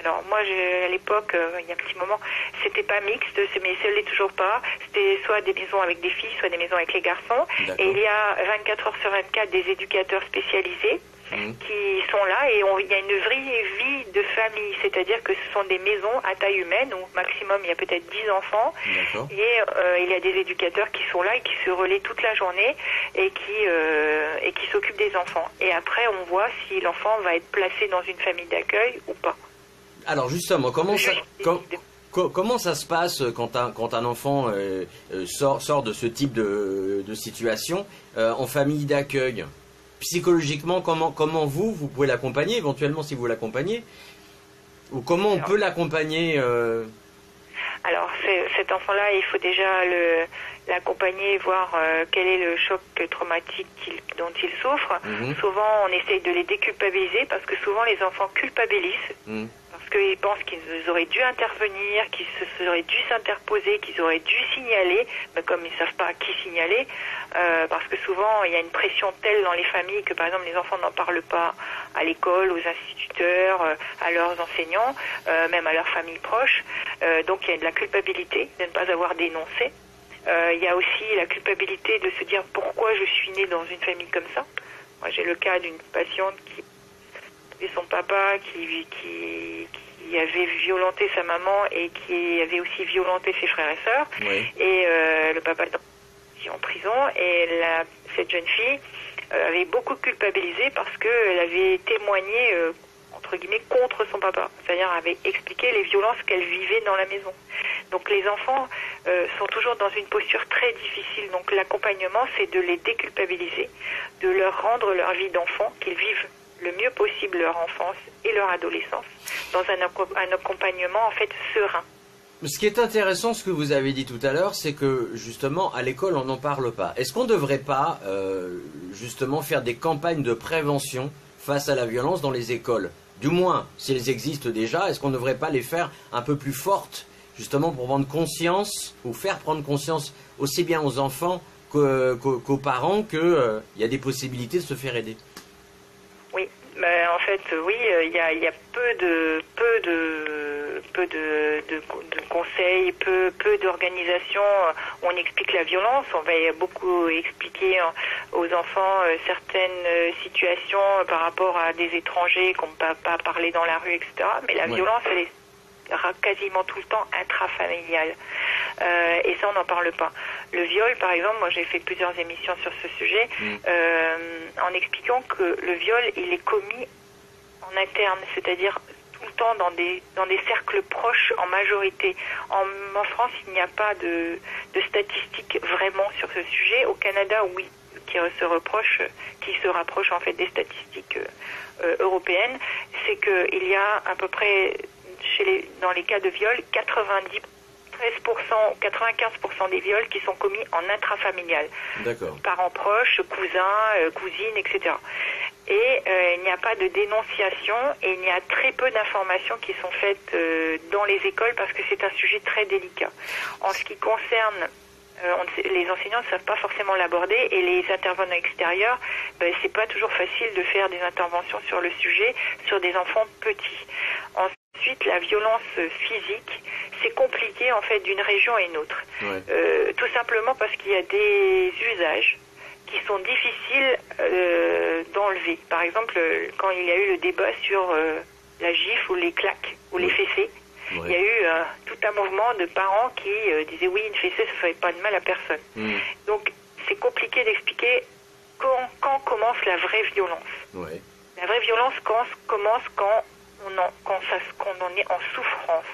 Alors moi, à l'époque, il y a un petit moment, c'était pas mixte, mais ce l'est toujours pas. C'était soit des maisons avec des filles, soit des maisons avec les garçons. Et il y a 24 heures sur 24 des éducateurs spécialisés qui sont là, et il y a une vraie vie de famille, c'est-à-dire que ce sont des maisons à taille humaine où maximum il y a peut-être 10 enfants, et il y a des éducateurs qui sont là et qui se relaient toute la journée et qui s'occupent des enfants. Et après, on voit si l'enfant va être placé dans une famille d'accueil ou pas. Alors justement, comment ça se passe quand un enfant sort de ce type de situation en famille d'accueil? Psychologiquement, comment vous pouvez l'accompagner, éventuellement si vous l'accompagnez? Ou comment on peut l'accompagner Alors, cet enfant-là, il faut déjà l'accompagner, voir quel est le choc traumatique dont il souffre. Souvent, on essaye de les déculpabiliser parce que souvent, les enfants culpabilisent. Parce qu'ils pensent qu'ils auraient dû intervenir, qu'ils auraient dû s'interposer, qu'ils auraient dû signaler, mais comme ils ne savent pas à qui signaler, parce que souvent il y a une pression telle dans les familles que par exemple les enfants n'en parlent pas à l'école, aux instituteurs, à leurs enseignants, même à leurs familles proches. Donc il y a de la culpabilité de ne pas avoir dénoncé. Il y a aussi la culpabilité de se dire pourquoi je suis née dans une famille comme ça. Moi j'ai le cas d'une patiente qui et son papa qui avait violenté sa maman et qui avait aussi violenté ses frères et sœurs. Oui. Et le papa est en prison. Et cette jeune fille avait beaucoup culpabilisé parce qu'elle avait témoigné, entre guillemets, contre son papa. C'est-à-dire avait expliqué les violences qu'elle vivait dans la maison. Donc les enfants sont toujours dans une posture très difficile. Donc l'accompagnement, c'est de les déculpabiliser, de leur rendre leur vie d'enfant, qu'ils vivent le mieux possible leur enfance et leur adolescence dans un accompagnement en fait serein. Ce qui est intéressant, ce que vous avez dit tout à l'heure, c'est que justement à l'école on n'en parle pas. Est-ce qu'on ne devrait pas justement faire des campagnes de prévention face à la violence dans les écoles? Du moins, si elles existent déjà, est-ce qu'on ne devrait pas les faire un peu plus fortes, justement pour prendre conscience, ou faire prendre conscience aussi bien aux enfants qu'aux parents qu'il y a des possibilités de se faire aider? Oui, en fait, oui, il y a peu de conseils, peu d'organisations où on explique la violence. On va beaucoup expliquer aux enfants certaines situations par rapport à des étrangers qu'on ne peut pas parler dans la rue, etc. Mais la violence, elle est quasiment tout le temps intrafamiliale. Et ça, on n'en parle pas. Le viol, par exemple, moi j'ai fait plusieurs émissions sur ce sujet, en expliquant que le viol, il est commis en interne, c'est-à-dire tout le temps dans des cercles proches en majorité. En France, il n'y a pas de statistiques vraiment sur ce sujet. Au Canada, oui, qui se rapproche en fait des statistiques européennes, c'est qu'il y a à peu près, dans les cas de viol, 95% des viols qui sont commis en intrafamilial. D'accord. Parents proches, cousins, cousines, etc. Et il n'y a pas de dénonciation et il y a très peu d'informations qui sont faites dans les écoles parce que c'est un sujet très délicat. En ce qui concerne les enseignants ne savent pas forcément l'aborder et les intervenants extérieurs, c'est pas toujours facile de faire des interventions sur le sujet sur des enfants petits. Ensuite, la violence physique, c'est compliqué en fait d'une région à une autre. Ouais. Tout simplement parce qu'il y a des usages qui sont difficiles d'enlever. Par exemple, quand il y a eu le débat sur la gifle ou les claques ou les fessées, ouais. Il y a eu tout un mouvement de parents qui disaient oui, une fessée, ça ne fait pas de mal à personne. Donc, c'est compliqué d'expliquer quand commence la vraie violence. Ouais. La vraie violence commence quand on en est en souffrance.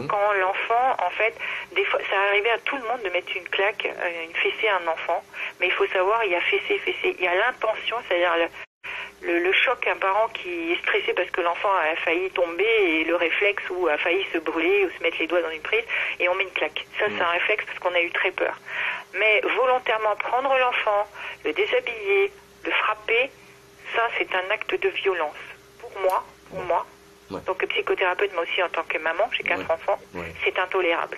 Quand l'enfant, en fait, des fois, ça arrivait à tout le monde de mettre une claque, une fessée à un enfant, mais il faut savoir, il y a fessée, il y a l'intention, c'est-à-dire le choc, un parent qui est stressé parce que l'enfant a failli tomber et le réflexe ou a failli se brûler ou se mettre les doigts dans une prise et on met une claque. Ça, c'est un réflexe parce qu'on a eu très peur. Mais volontairement prendre l'enfant, le déshabiller, le frapper, ça, c'est un acte de violence. Pour moi, en tant que psychothérapeute, mais aussi en tant que maman, j'ai 4 enfants, c'est intolérable.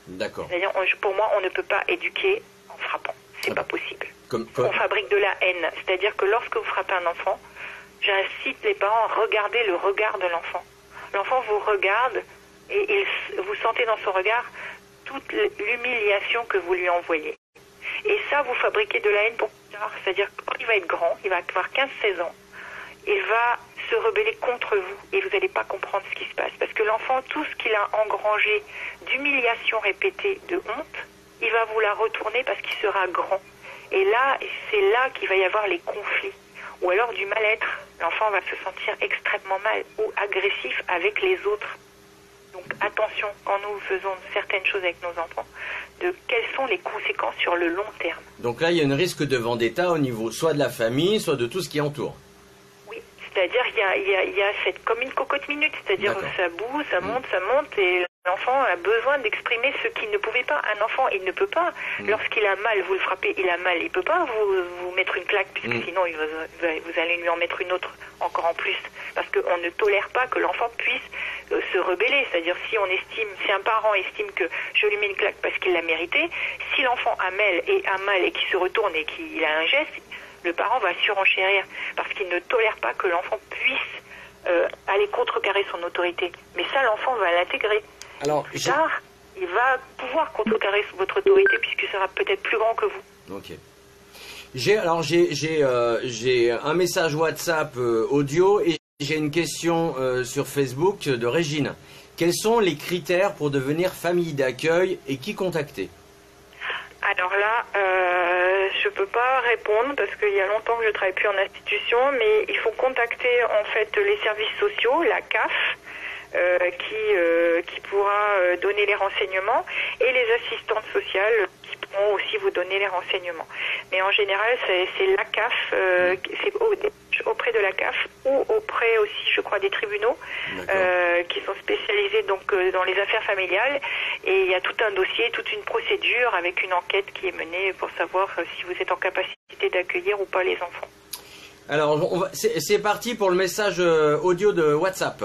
D'accord. C'est-à-dire, pour moi, on ne peut pas éduquer en frappant. C'est pas possible. On fabrique de la haine. C'est-à-dire que lorsque vous frappez un enfant, j'incite les parents à regarder le regard de l'enfant. L'enfant vous regarde et vous sentez dans son regard toute l'humiliation que vous lui envoyez. Et ça, vous fabriquez de la haine pour plus tard. C'est-à-dire que quand il va être grand, il va avoir 15-16 ans, il va se rebeller contre vous et vous n'allez pas comprendre ce qui se passe. Parce que l'enfant, tout ce qu'il a engrangé d'humiliation répétée, de honte, il va vous la retourner parce qu'il sera grand. Et là, c'est là qu'il va y avoir les conflits. Ou alors du mal-être. L'enfant va se sentir extrêmement mal ou agressif avec les autres. Donc attention, quand nous faisons certaines choses avec nos enfants, de quelles sont les conséquences sur le long terme. Donc là, il y a un risque de vendetta au niveau soit de la famille, soit de tout ce qui entoure. Oui, C'est-à-dire il y a cette comme une cocotte minute, c'est-à-dire ça bouge, ça monte et l'enfant a besoin d'exprimer ce qu'il ne pouvait pas. Un enfant, il ne peut pas, lorsqu'il a mal, vous le frappez, il a mal, il peut pas vous mettre une claque, puisque sinon vous allez lui en mettre une autre encore en plus, parce qu'on ne tolère pas que l'enfant puisse se rebeller. C'est-à-dire si un parent estime que je lui mets une claque parce qu'il l'a mérité, si l'enfant a mal et qu'il se retourne et qu'il a un geste, le parent va surenchérir parce qu'il ne tolère pas que l'enfant puisse aller contrecarrer son autorité. Mais ça, l'enfant va l'intégrer. Alors, plus tard, il va pouvoir contrecarrer votre autorité puisqu'il sera peut-être plus grand que vous. Ok. J'ai un message WhatsApp audio et j'ai une question sur Facebook de Régine. Quels sont les critères pour devenir famille d'accueil et qui contacter? Alors là, je peux pas répondre parce qu'il y a longtemps que je travaille plus en institution, mais il faut contacter en fait les services sociaux, la CAF, qui pourra donner les renseignements, et les assistantes sociales qui pourront aussi vous donner les renseignements. Mais en général, c'est la CAF, c'est auprès de la CAF ou auprès aussi, je crois, des tribunaux qui sont spécialisés donc dans les affaires familiales. Et il y a tout un dossier, toute une procédure avec une enquête qui est menée pour savoir si vous êtes en capacité d'accueillir ou pas les enfants. Alors, c'est parti pour le message audio de WhatsApp.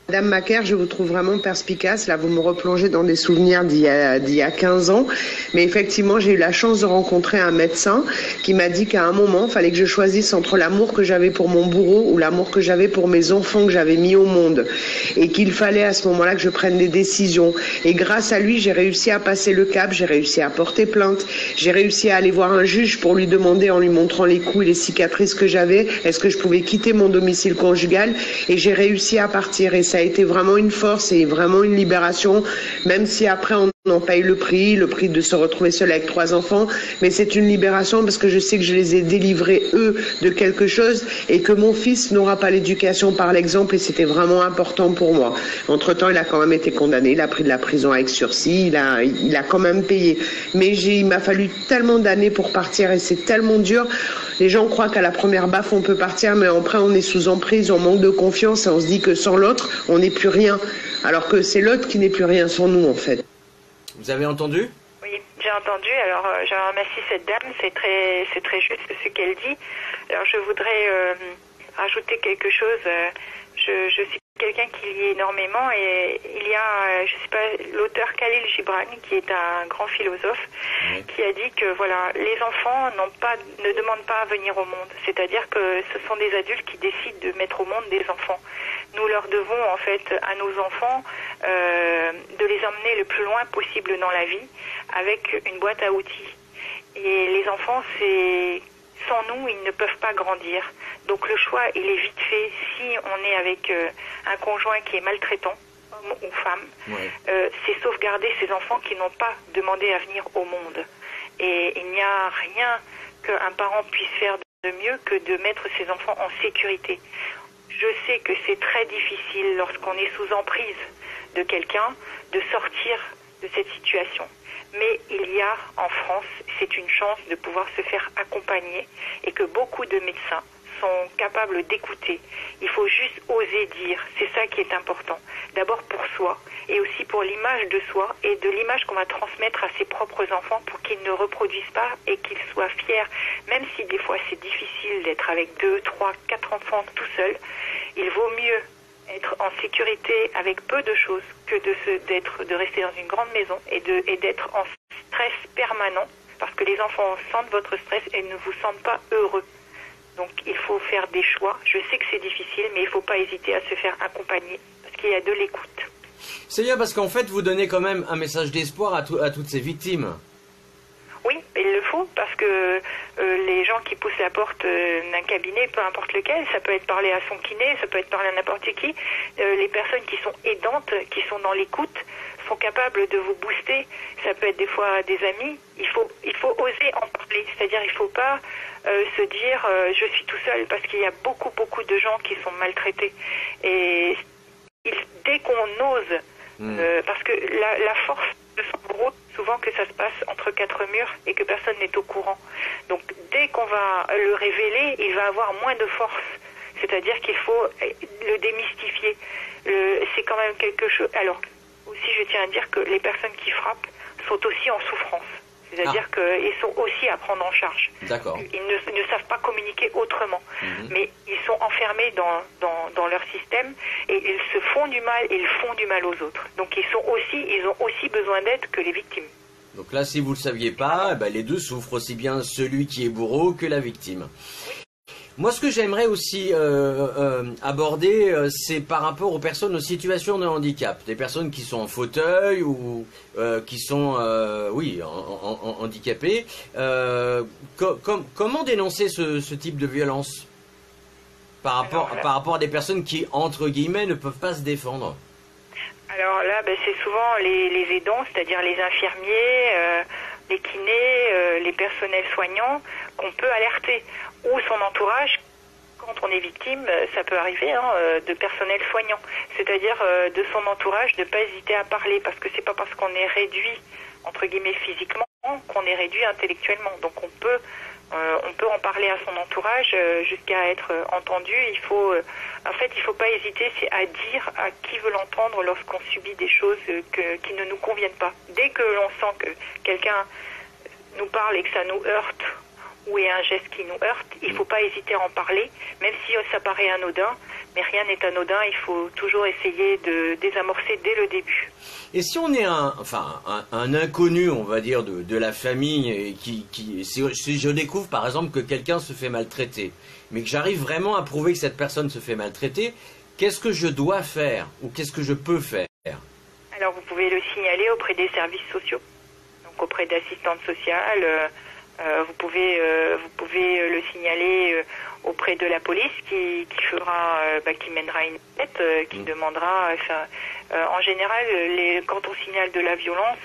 Madame Macaire, je vous trouve vraiment perspicace. Là, vous me replongez dans des souvenirs d'il y a 15 ans. Mais effectivement, j'ai eu la chance de rencontrer un médecin qui m'a dit qu'à un moment, il fallait que je choisisse entre l'amour que j'avais pour mon bourreau ou l'amour que j'avais pour mes enfants que j'avais mis au monde. Et qu'il fallait à ce moment-là que je prenne des décisions. Et grâce à lui, j'ai réussi à passer le cap, j'ai réussi à porter plainte, j'ai réussi à aller voir un juge pour lui demander, en lui montrant les coups et les cicatrices que j'avais, est-ce que je pouvais quitter mon domicile conjugal. Et j'ai réussi à partir. Et ça a été vraiment une force et vraiment une libération, même si après on en paye le prix de se retrouver seul avec 3 enfants, mais c'est une libération parce que je sais que je les ai délivrés eux de quelque chose et que mon fils n'aura pas l'éducation par l'exemple, et c'était vraiment important pour moi. Entre-temps, il a quand même été condamné, il a pris de la prison avec sursis, il a quand même payé, mais il m'a fallu tellement d'années pour partir et c'est tellement dur. Les gens croient qu'à la première baffe on peut partir, mais après on est sous emprise, on manque de confiance et on se dit que sans l'autre on n'est plus rien, alors que c'est l'autre qui n'est plus rien sans nous en fait. Vous avez entendu? Oui, j'ai entendu. Alors, je remercie cette dame. C'est très juste ce qu'elle dit. Alors, je voudrais rajouter quelque chose. Je suis quelqu'un qui lit énormément et il y a, je sais pas, l'auteur Khalil Gibran, qui est un grand philosophe, qui a dit que voilà, les enfants ne demandent pas à venir au monde. C'est-à-dire que ce sont des adultes qui décident de mettre au monde des enfants. Nous leur devons en fait à nos enfants de les emmener le plus loin possible dans la vie avec une boîte à outils. Et les enfants, sans nous, ils ne peuvent pas grandir. Donc le choix, il est vite fait. Si on est avec un conjoint qui est maltraitant, homme ou femme, c'est sauvegarder ces enfants qui n'ont pas demandé à venir au monde. Et il n'y a rien qu'un parent puisse faire de mieux que de mettre ses enfants en sécurité. Je sais que c'est très difficile lorsqu'on est sous emprise de quelqu'un de sortir de cette situation. Mais il y a en France, c'est une chance de pouvoir se faire accompagner et que beaucoup de médecins sont capables d'écouter. Il faut juste oser dire, c'est ça qui est important. D'abord pour soi et aussi pour l'image de soi et de l'image qu'on va transmettre à ses propres enfants pour qu'ils ne reproduisent pas et qu'ils soient fiers. Même si des fois c'est difficile d'être avec 2, 3, 4 enfants tout seul, il vaut mieux être en sécurité avec peu de choses que de rester dans une grande maison et d'être en stress permanent, parce que les enfants sentent votre stress et ne vous sentent pas heureux. Donc il faut faire des choix. Je sais que c'est difficile, mais il ne faut pas hésiter à se faire accompagner, parce qu'il y a de l'écoute. C'est bien parce qu'en fait vous donnez quand même un message d'espoir à toutes ces victimes. Oui, il le faut, parce que les gens qui poussent la porte d'un cabinet, peu importe lequel, ça peut être parler à son kiné, ça peut être parler à n'importe qui, les personnes qui sont aidantes, qui sont dans l'écoute, sont capables de vous booster. Ça peut être des fois des amis. Il faut oser en parler, c'est-à-dire il ne faut pas se dire je suis tout seul, parce qu'il y a beaucoup de gens qui sont maltraités. Et dès qu'on ose, parce que la force de son bourreau, souvent que ça se passe entre 4 murs et que personne n'est au courant. Donc dès qu'on va le révéler, il va avoir moins de force. C'est-à-dire qu'il faut le démystifier. C'est quand même quelque chose... Alors, aussi, je tiens à dire que les personnes qui frappent sont aussi en souffrance. C'est-à-dire qu'ils sont aussi à prendre en charge. D'accord. Ils ne savent pas communiquer autrement. Mais ils sont enfermés dans leur système et ils se font du mal et ils font du mal aux autres. Donc ils ont aussi besoin d'aide que les victimes. Donc là, si vous ne le saviez pas, les deux souffrent, aussi bien celui qui est bourreau que la victime. Moi, ce que j'aimerais aussi aborder, c'est par rapport aux personnes aux situations de handicap. Des personnes qui sont en fauteuil ou qui sont, handicapées. Comment dénoncer ce type de violence par rapport à des personnes qui, entre guillemets, ne peuvent pas se défendre? Alors là, c'est souvent les aidants, c'est-à-dire les infirmiers, les kinés, les personnels soignants qu'on peut alerter. Ou son entourage, quand on est victime, ça peut arriver, de personnel soignant. C'est-à-dire de son entourage, de ne pas hésiter à parler, parce que c'est pas parce qu'on est réduit, entre guillemets, physiquement, qu'on est réduit intellectuellement. Donc on peut en parler à son entourage jusqu'à être entendu. Il faut pas hésiter à dire à qui veut l'entendre lorsqu'on subit des choses qui ne nous conviennent pas. Dès que l'on sent que quelqu'un nous parle et que ça nous heurte, ou est un geste qui nous heurte, il ne faut pas hésiter à en parler, même si ça paraît anodin, mais rien n'est anodin, il faut toujours essayer de désamorcer dès le début. Et si on est un inconnu, on va dire, de la famille, et si je découvre par exemple que quelqu'un se fait maltraiter, mais que j'arrive vraiment à prouver que cette personne se fait maltraiter, qu'est-ce que je dois faire, ou qu'est-ce que je peux faire? Alors vous pouvez le signaler auprès des services sociaux, donc auprès d'assistantes sociales. Vous pouvez le signaler auprès de la police qui mènera une enquête, qui demandera. En général, quand on signale de la violence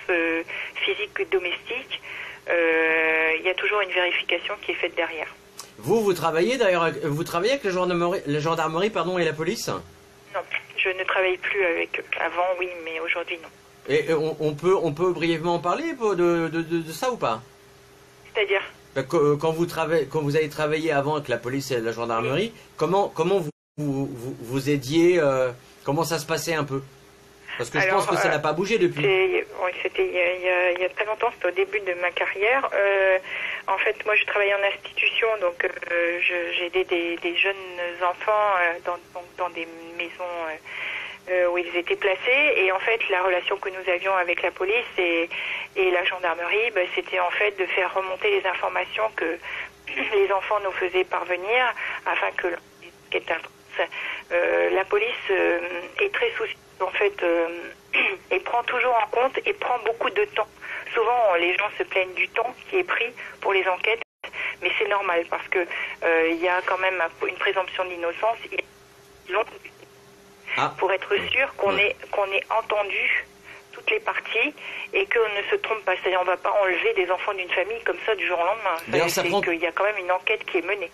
physique ou domestique, il y a toujours une vérification qui est faite derrière. Vous travaillez d'ailleurs, vous travaillez avec la gendarmerie, et la police? Non, je ne travaille plus avec eux. Avant, oui, mais aujourd'hui, non. Et on peut brièvement en parler de ça ou pas? C'est-à-dire quand vous avez travaillé avant avec la police et la gendarmerie, comment vous aidiez, comment ça se passait un peu? Parce que je pense que ça n'a pas bougé depuis. Oui, c'était il y a très longtemps, c'était au début de ma carrière. En fait, moi je travaillais en institution, donc j'aidais des jeunes enfants dans des maisons où ils étaient placés, et en fait la relation que nous avions avec la police et la gendarmerie, c'était en fait de faire remonter les informations que les enfants nous faisaient parvenir afin que l'enquête avance. La police est très soucieuse en fait et prend toujours en compte et prend beaucoup de temps. Souvent les gens se plaignent du temps qui est pris pour les enquêtes, mais c'est normal parce que il y a quand même une présomption d'innocence pour être sûr qu'on ait entendu toutes les parties et qu'on ne se trompe pas. C'est-à-dire on ne va pas enlever des enfants d'une famille comme ça du jour au lendemain. C'est qu'il y a quand même une enquête qui est menée.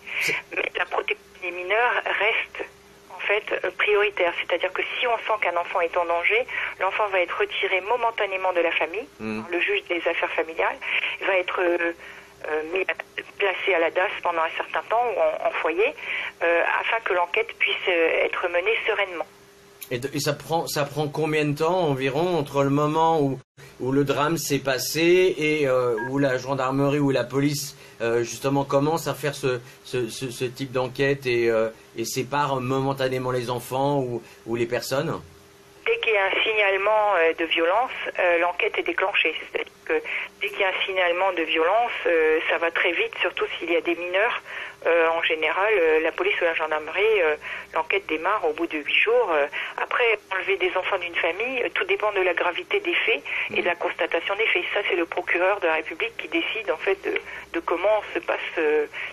Mais la protection des mineurs reste en fait prioritaire. C'est-à-dire que si on sent qu'un enfant est en danger, l'enfant va être retiré momentanément de la famille. Le juge des affaires familiales va être placé à la DAS pendant un certain temps ou en foyer afin que l'enquête puisse être menée sereinement. Et ça prend combien de temps environ entre le moment où le drame s'est passé et où la gendarmerie ou la police justement commence à faire ce type d'enquête et sépare momentanément les enfants ou les personnes? Dès qu'il y a un signalement de violence, l'enquête est déclenchée. C'est-à-dire que dès qu'il y a un signalement de violence, ça va très vite, surtout s'il y a des mineurs. En général, la police ou la gendarmerie, l'enquête démarre au bout de 8 jours. Après, enlever des enfants d'une famille, tout dépend de la gravité des faits et de la constatation des faits. Ça, c'est le procureur de la République qui décide en fait de comment se passe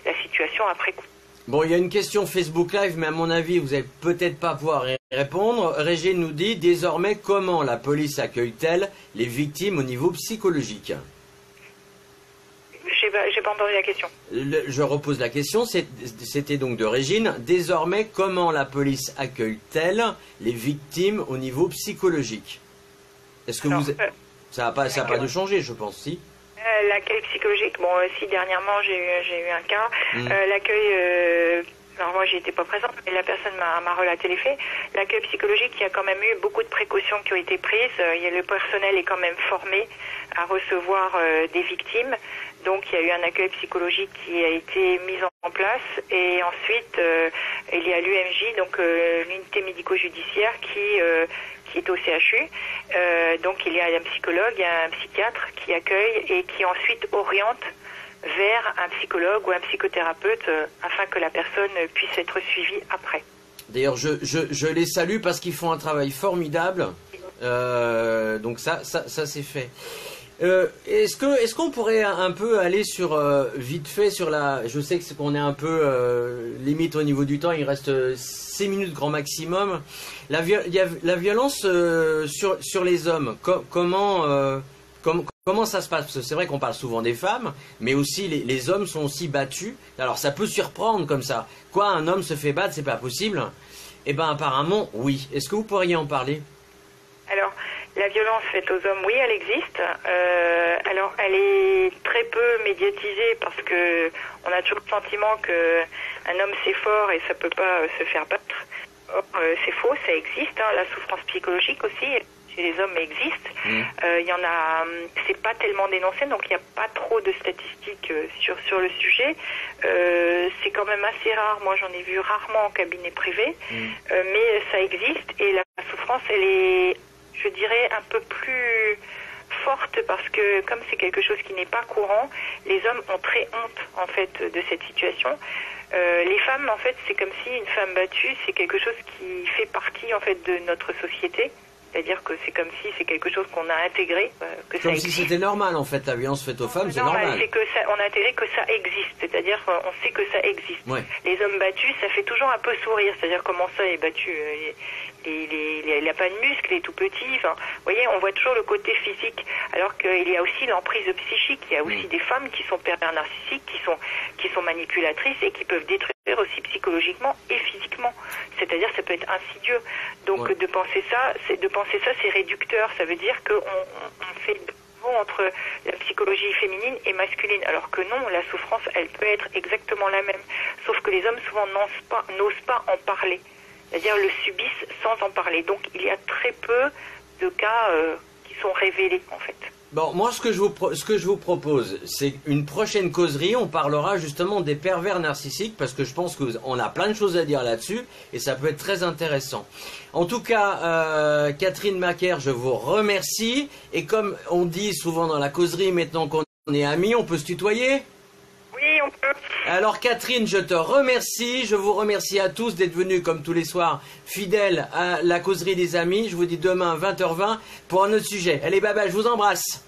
la situation après coup. Bon, il y a une question Facebook Live, mais à mon avis, vous n'allez peut-être pas pouvoir y répondre. Régine nous dit, désormais, comment la police accueille-t-elle les victimes au niveau psychologique? J'ai pas entendu la question. Je repose la question, c'était donc de Régine. Désormais, comment la police accueille-t-elle les victimes au niveau psychologique? Est-ce que ça n'a pas de changer, je pense, si? L'accueil psychologique, bon, si dernièrement j'ai eu un cas, l'accueil alors moi j'y étais pas présente, mais la personne m'a relaté les faits. L'accueil psychologique, il y a quand même eu beaucoup de précautions qui ont été prises. Le personnel est quand même formé à recevoir des victimes. Donc il y a eu un accueil psychologique qui a été mis en place. Et ensuite, il y a l'UMJ, donc l'unité médico-judiciaire qui est au CHU. Donc il y a un psychologue, il y a un psychiatre qui accueille et qui ensuite oriente vers un psychologue ou un psychothérapeute afin que la personne puisse être suivie après. D'ailleurs, je les salue parce qu'ils font un travail formidable. Donc ça c'est fait. Est-ce qu'on pourrait un peu aller sur vite fait sur la... Je sais qu'on est un peu limite au niveau du temps, il reste 6 minutes grand maximum. La violence sur les hommes, comment ça se passe? Parce que c'est vrai qu'on parle souvent des femmes, mais aussi les hommes sont aussi battus. Alors ça peut surprendre comme ça. Quoi, un homme se fait battre, c'est pas possible? Eh bien apparemment, oui. Est-ce que vous pourriez en parler? Alors, la violence faite aux hommes, oui, elle existe. Alors, elle est très peu médiatisée parce que on a toujours le sentiment que un homme c'est fort et ça peut pas se faire battre. Or, c'est faux, ça existe. Hein. La souffrance psychologique aussi chez les hommes existe. Il y en a, c'est pas tellement dénoncé, donc il n'y a pas trop de statistiques sur le sujet. C'est quand même assez rare. Moi, j'en ai vu rarement en cabinet privé, mais ça existe et la souffrance, elle est, je dirais, un peu plus forte parce que comme c'est quelque chose qui n'est pas courant, les hommes ont très honte en fait de cette situation. Les femmes, en fait, c'est comme si une femme battue, c'est quelque chose qui fait partie en fait de notre société. C'est-à-dire que c'est comme si c'est quelque chose qu'on a intégré, que comme ça si existe. c'était normal en fait, la violence faite aux femmes, c'est normal. C'est que ça, on a intégré que ça existe, c'est-à-dire on sait que ça existe. Ouais. Les hommes battus, ça fait toujours un peu sourire, c'est-à-dire comment ça est battu, il n'a pas de muscles, il est tout petit. Enfin, vous voyez, on voit toujours le côté physique, alors qu'il y a aussi l'emprise psychique. Il y a aussi des femmes qui sont pervers narcissiques, qui sont manipulatrices et qui peuvent détruire aussi psychologiquement et physiquement. C'est-à-dire, ça peut être insidieux. Donc, de penser ça, c'est réducteur. Ça veut dire qu'on fait le pont entre la psychologie féminine et masculine, alors que non, la souffrance, elle peut être exactement la même. Sauf que les hommes souvent n'osent pas en parler. C'est-à-dire le subissent sans en parler. Donc il y a très peu de cas qui sont révélés en fait. Bon, moi ce que je vous propose, c'est une prochaine causerie, on parlera justement des pervers narcissiques, parce que je pense qu'on a plein de choses à dire là-dessus, et ça peut être très intéressant. En tout cas, Catherine Macaire, je vous remercie, et comme on dit souvent dans la causerie, maintenant qu'on est amis, on peut se tutoyer ? Oui, on peut. Alors Catherine, je te remercie, je vous remercie à tous d'être venus comme tous les soirs fidèles à la causerie des amis. Je vous dis demain 20h20 pour un autre sujet. Allez, bye bye, je vous embrasse.